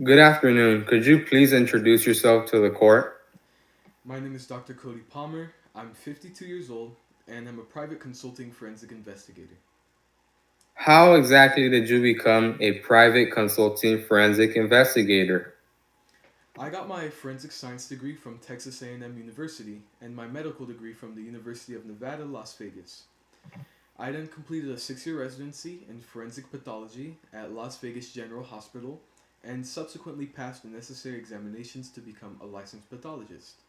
Good afternoon. Could you please introduce yourself to the court? My name is Dr. Kody Palmer. I'm 52 years old and I'm a private consulting forensic investigator. How exactly did you become a private consulting forensic investigator? I got my forensic science degree from Texas A&M University and my medical degree from the University of Nevada, Las Vegas. I then completed a 6-year residency in forensic pathology at Las Vegas General Hospital and subsequently passed the necessary examinations to become a licensed pathologist.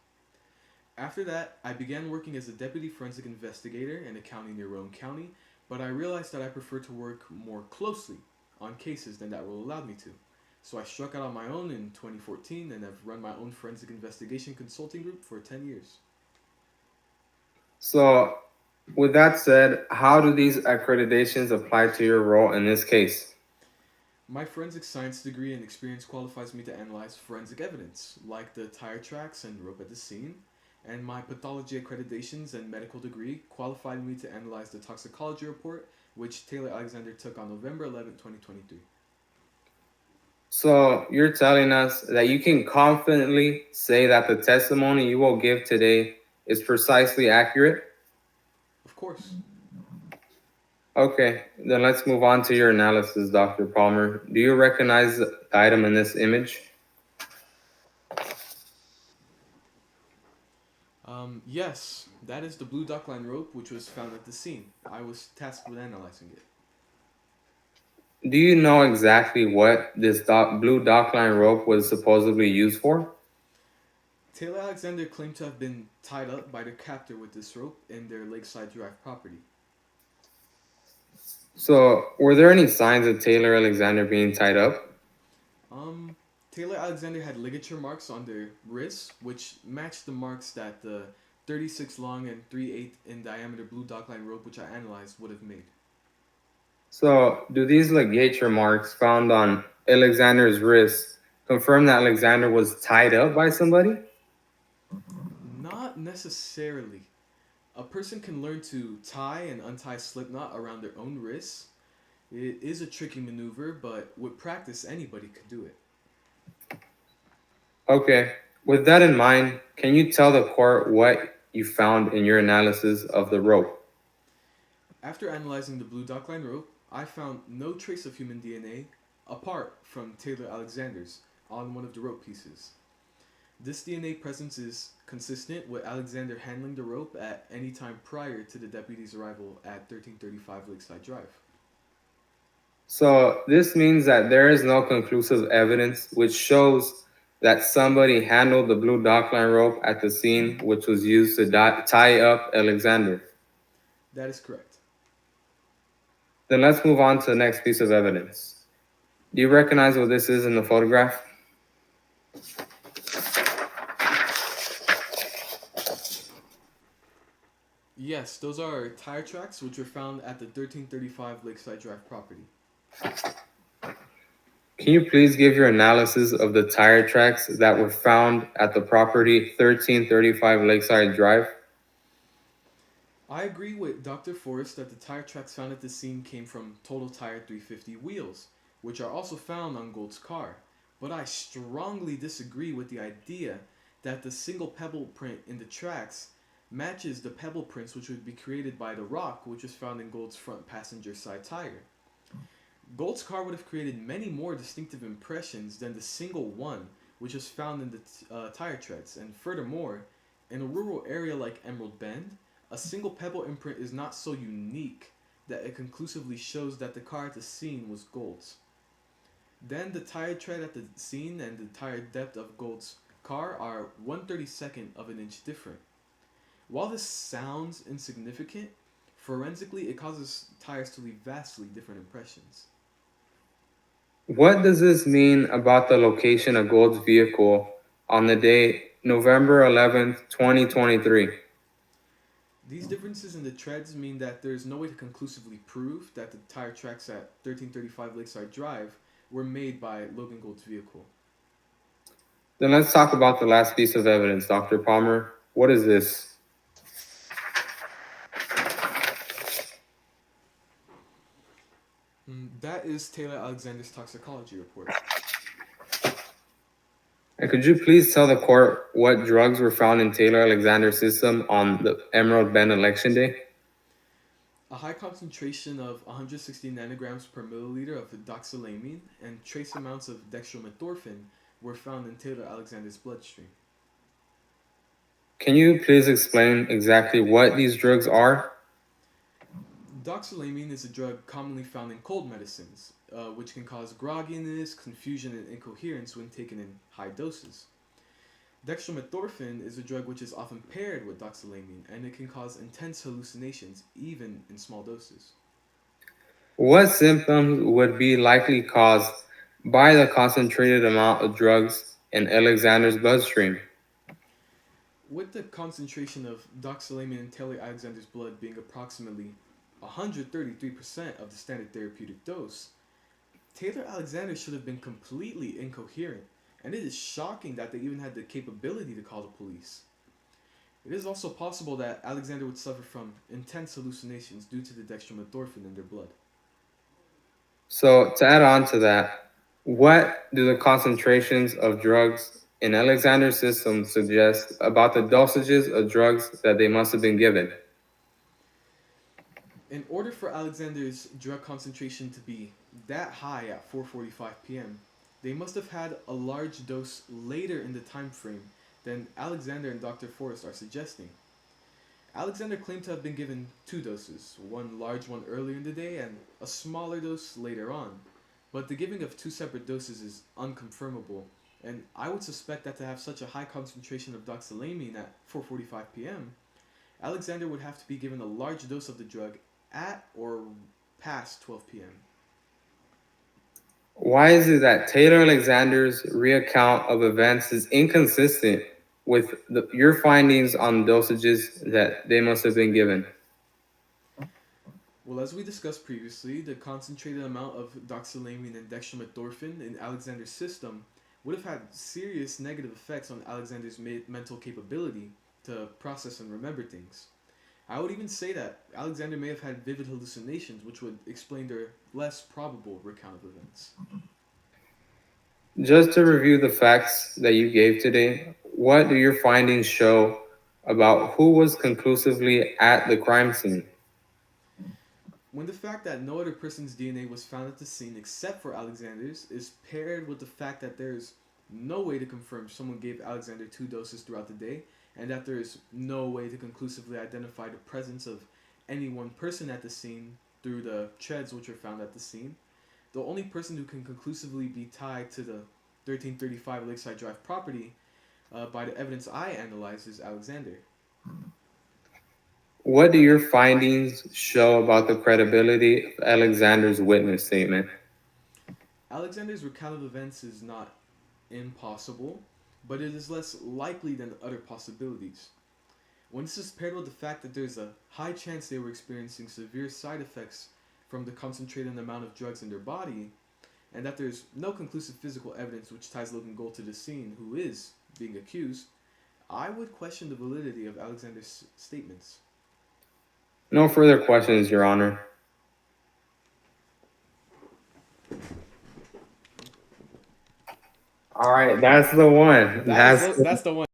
After that, I began working as a deputy forensic investigator in a county near Roane County, but I realized that I prefer to work more closely on cases than that will allow me to. So I struck out on my own in 2014 and have run my own forensic investigation consulting group for 10 years. So, with that said, how do these accreditations apply to your role in this case? My forensic science degree and experience qualifies me to analyze forensic evidence, like the tire tracks and rope at the scene, and my pathology accreditations and medical degree qualified me to analyze the toxicology report, which Taylor Alexander took on November 11, 2023. So, you're telling us that you can confidently say that the testimony you will give today is precisely accurate? Of course. Okay, then let's move on to your analysis, Dr. Palmer. Do you recognize the item in this image? Yes, that is the blue duckline rope which was found at the scene. I was tasked with analyzing it. Do you know exactly what this blue dockline rope was supposedly used for? Taylor Alexander claimed to have been tied up by their captor with this rope in their Lakeside Drive property. So, were there any signs of Taylor Alexander being tied up? Um, Taylor Alexander had ligature marks on their wrists, which matched the marks that the 36 long and 3/8 in diameter blue dockline rope, which I analyzed, would have made. So, do these ligature marks found on Alexander's wrist confirm that Alexander was tied up by somebody? Not necessarily. A person can learn to tie and untie slip knot around their own wrists. It is a tricky maneuver, but with practice, anybody could do it. Okay, with that in mind, can you tell the court what you found in your analysis of the rope? After analyzing the blue dockline rope, I found no trace of human DNA apart from Taylor Alexander's on one of the rope pieces. This DNA presence is consistent with Alexander handling the rope at any time prior to the deputy's arrival at 1335 Lakeside Drive. So, this means that there is no conclusive evidence which shows that somebody handled the blue dockline rope at the scene, which was used to tie up Alexander. That is correct. Then let's move on to the next piece of evidence. Do you recognize what this is in the photograph? Yes, those are tire tracks which were found at the 1335 Lakeside Drive property. Can you please give your analysis of the tire tracks that were found at the property 1335 Lakeside Drive? I agree with Dr. Forrest that the tire tracks found at the scene came from Total Tire 350 wheels, which are also found on Gold's car. But I strongly disagree with the idea that the single pebble print in the tracks matches the pebble prints which would be created by the rock which was found in Gold's front passenger side tire. Gold's car would have created many more distinctive impressions than the single one which was found in the tire treads, and furthermore, in a rural area like Emerald Bend, a single pebble imprint is not so unique that it conclusively shows that the car at the scene was Gold's. Then the tire tread at the scene and the tire depth of Gold's car are 1/32 of an inch different. While this sounds insignificant, forensically it causes tires to leave vastly different impressions. What does this mean about the location of Gold's vehicle on the day November 11th, 2023? These differences in the treads mean that there is no way to conclusively prove that the tire tracks at 1335 Lakeside Drive were made by Logan Gold's vehicle. Then let's talk about the last piece of evidence, Dr. Palmer. What is this? That is Taylor Alexander's toxicology report. And could you please tell the court what drugs were found in Taylor Alexander's system on the Emerald Bend election day? A high concentration of 160 nanograms per milliliter of doxylamine and trace amounts of dextromethorphan were found in Taylor Alexander's bloodstream. Can you please explain exactly what these drugs are? Doxylamine is a drug commonly found in cold medicines, which can cause grogginess, confusion, and incoherence when taken in high doses. Dextromethorphan is a drug which is often paired with doxylamine, and it can cause intense hallucinations even in small doses. What symptoms would be likely caused by the concentrated amount of drugs in Alexander's bloodstream? With the concentration of doxylamine in Taylor Alexander's blood being approximately 133% of the standard therapeutic dose, Taylor Alexander should have been completely incoherent, and it is shocking that they even had the capability to call the police. It is also possible that Alexander would suffer from intense hallucinations due to the dextromethorphan in their blood. So, to add on to that, what do the concentrations of drugs in Alexander's system suggest about the dosages of drugs that they must have been given? In order for Alexander's drug concentration to be that high at 4:45 p.m., they must have had a large dose later in the time frame than Alexander and Dr. Forrest are suggesting. Alexander claimed to have been given two doses, one large one earlier in the day and a smaller dose later on. But the giving of two separate doses is unconfirmable, and I would suspect that to have such a high concentration of doxylamine at 4:45 p.m., Alexander would have to be given a large dose of the drug at or past 12 p.m. Why is it that Taylor Alexander's recount of events is inconsistent with your findings on dosages that they must have been given? Well, as we discussed previously, the concentrated amount of doxylamine and dextromethorphan in Alexander's system would have had serious negative effects on Alexander's mental capability to process and remember things. I would even say that Alexander may have had vivid hallucinations, which would explain their less probable recount of events. Just to review the facts that you gave today, what do your findings show about who was conclusively at the crime scene? When the fact that no other person's DNA was found at the scene except for Alexander's is paired with the fact that there is no way to confirm someone gave Alexander two doses throughout the day, and that there is no way to conclusively identify the presence of any one person at the scene through the treads which were found at the scene, the only person who can conclusively be tied to the 1335 Lakeside Drive property by the evidence I analyzed is Alexander. What do your findings show about the credibility of Alexander's witness statement? Alexander's recount of events is not impossible, but it is less likely than other possibilities. When this is paired with the fact that there's a high chance they were experiencing severe side effects from the concentrated amount of drugs in their body, and that there's no conclusive physical evidence which ties Logan Gold to the scene, who is being accused, I would question the validity of Alexander's statements. No further questions, Your Honor. All right, that's the one. That's the one.